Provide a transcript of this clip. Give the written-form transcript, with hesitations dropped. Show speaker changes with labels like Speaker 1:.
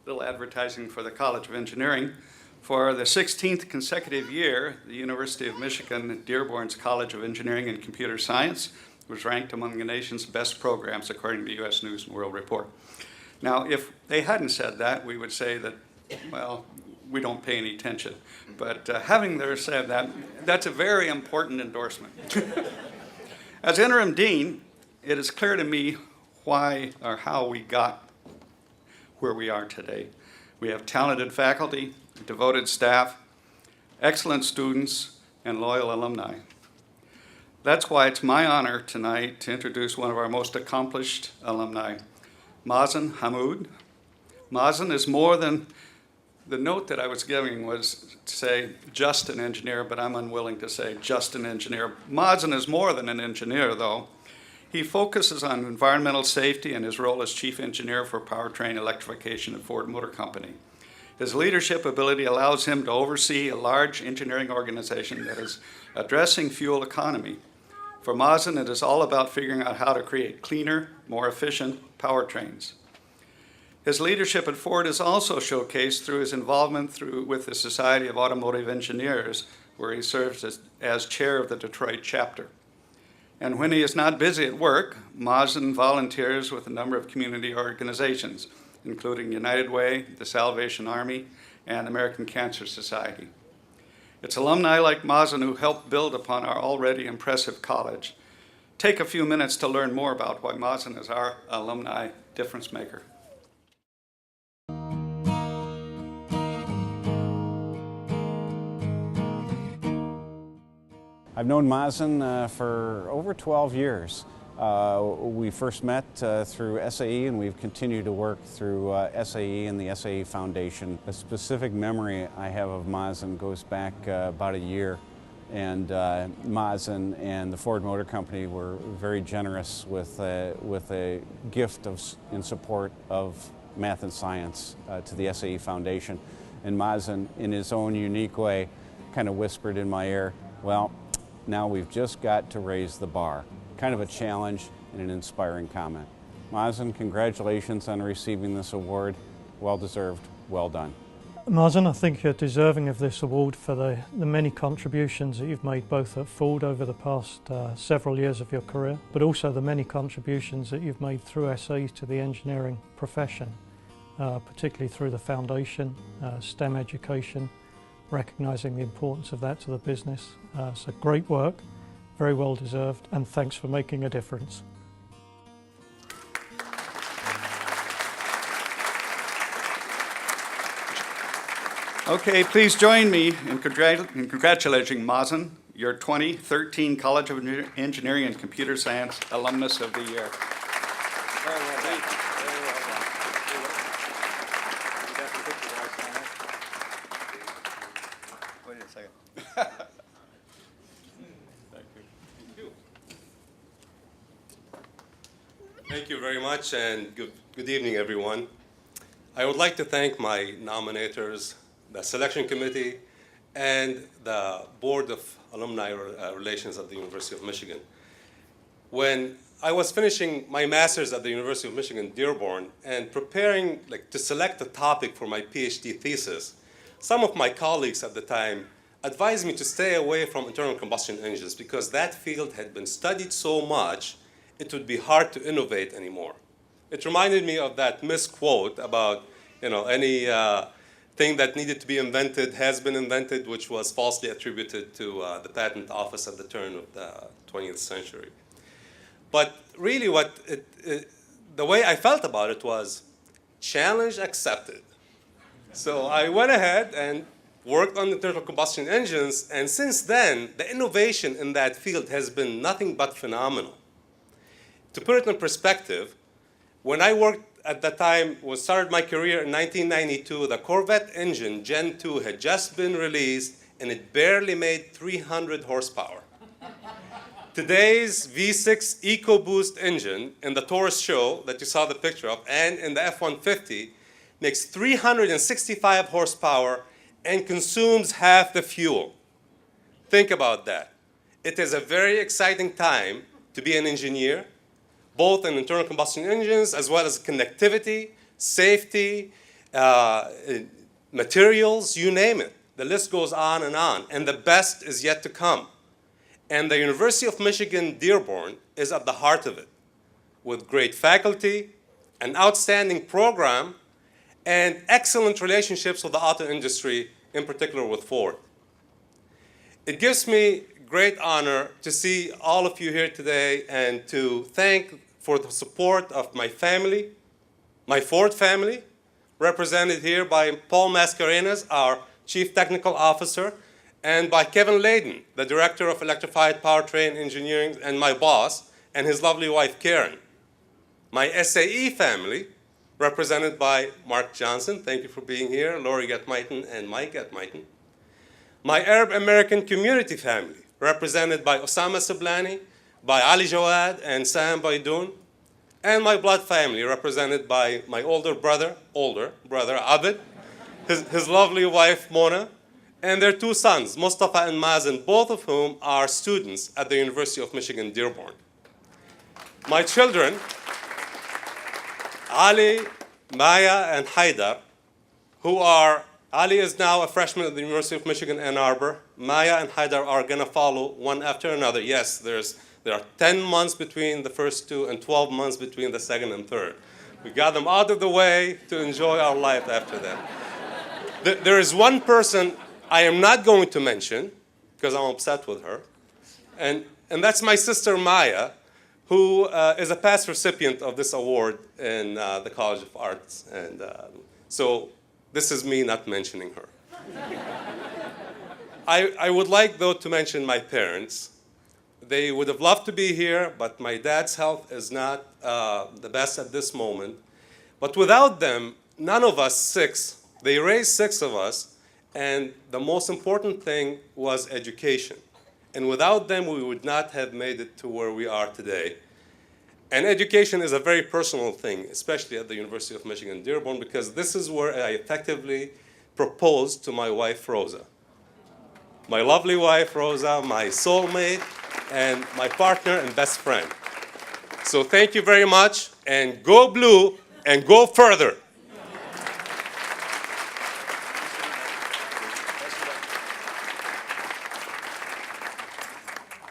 Speaker 1: little advertising for the College of Engineering. For the 16th consecutive year, the University of Michigan Dearborn's College of Engineering and Computer Science was ranked among the nation's best programs according to U.S. News and World Report. Now, if they hadn't said that, we would say that, well, we don't pay any attention. But having there said that, that's a very important endorsement. As interim dean, it is clear to me why or how we got where we are today. We have talented faculty, devoted staff, excellent students, and loyal alumni. That's why it's my honor tonight to introduce one of our most accomplished alumni, Mazen Hammoud. Mazen is more than, the note that I was giving was to say just an engineer, but I'm unwilling to say just an engineer. Mazen is more than an engineer, though. He focuses on environmental safety in his role as chief engineer for powertrain electrification at Ford Motor Company. His leadership ability allows him to oversee a large engineering organization that is addressing fuel economy. For Mazen, it is all about figuring out how to create cleaner, more efficient powertrains. His leadership at Ford is also showcased through his involvement with the Society of Automotive Engineers, where he serves as chair of the Detroit chapter. And when he is not busy at work, Mazen volunteers with a number of community organizations, including United Way, the Salvation Army, and American Cancer Society. It's alumni like Mazen who helped build upon our already impressive college. Take a few minutes to learn more about why Mazen is our alumni difference maker.
Speaker 2: I've known Mazen for over 12 years. We first met through SAE, and we've continued to work through SAE and the SAE Foundation. A specific memory I have of Mazen goes back about a year, and Mazen and the Ford Motor Company were very generous with a gift in support of math and science to the SAE Foundation. And Mazen, in his own unique way, kind of whispered in my ear, well, now we've just got to raise the bar. Kind of a challenge and an inspiring comment. Mazen, congratulations on receiving this award. Well deserved, well done.
Speaker 3: Mazen, I think you're deserving of this award for the many contributions that you've made both at Ford over the past several years of your career, but also the many contributions that you've made through SAE to the engineering profession, particularly through the foundation, STEM education, recognising the importance of that to the business. So great work, very well deserved, and thanks for making a difference.
Speaker 1: Okay, please join me in congratulating Mazen, your 2013 College of Engineering and Computer Science Alumnus of the Year. Very well done. Very well done. Wait a second.
Speaker 4: Thank you very much, and good evening, everyone. I would like to thank my nominators, the selection committee, and the Board of Alumni Relations at the University of Michigan. When I was finishing my master's at the University of Michigan Dearborn and preparing to select a topic for my PhD thesis, some of my colleagues at the time advised me to stay away from internal combustion engines because that field had been studied so much it would be hard to innovate anymore. It reminded me of that misquote about, any thing that needed to be invented has been invented, which was falsely attributed to the patent office at the turn of the 20th century. But really the way I felt about it was challenge accepted. So I went ahead and worked on internal combustion engines, and since then, the innovation in that field has been nothing but phenomenal. To put it in perspective, when I worked at the time, started my career in 1992, the Corvette engine Gen 2 had just been released and it barely made 300 horsepower. Today's V6 EcoBoost engine in the Taurus show that you saw the picture of and in the F-150 makes 365 horsepower and consumes half the fuel. Think about that. It is a very exciting time to be an engineer, both in internal combustion engines as well as connectivity, safety, materials, you name it. The list goes on, and the best is yet to come. And the University of Michigan Dearborn is at the heart of it, with great faculty, an outstanding program, and excellent relationships with the auto industry, in particular with Ford. It gives me great honor to see all of you here today and to thank for the support of my family, my Ford family, represented here by Paul Mascarenas, our Chief Technical Officer, and by Kevin Layden, the Director of Electrified Powertrain Engineering, and my boss, and his lovely wife, Karen. My SAE family, represented by Mark Johnson, thank you for being here, Lori Gatmaitin and Mike Gatmaitin. My Arab American community family, represented by Osama Siblani, by Ali Jawad and Sam Baidoun, and my blood family, represented by my older brother, Abed, his lovely wife, Mona, and their two sons, Mustafa and Mazen, both of whom are students at the University of Michigan Dearborn. My children, Ali, Maya, and Haidar, Ali is now a freshman at the University of Michigan Ann Arbor. Maya and Haidar are going to follow one after another. Yes, there are 10 months between the first two and 12 months between the second and third. We got them out of the way to enjoy our life after that. There is one person I am not going to mention because I'm upset with her, and that's my sister Maya, who is a past recipient of this award in the College of Arts. And so this is me not mentioning her. I would like, though, to mention my parents. They would have loved to be here, but my dad's health is not the best at this moment. But without them, none of us six, they raised six of us, and the most important thing was education. And without them, we would not have made it to where we are today. And education is a very personal thing, especially at the University of Michigan Dearborn, because this is where I effectively proposed to my wife, Rosa. My lovely wife, Rosa, my soulmate, and my partner and best friend. So thank you very much, and go blue, and go further.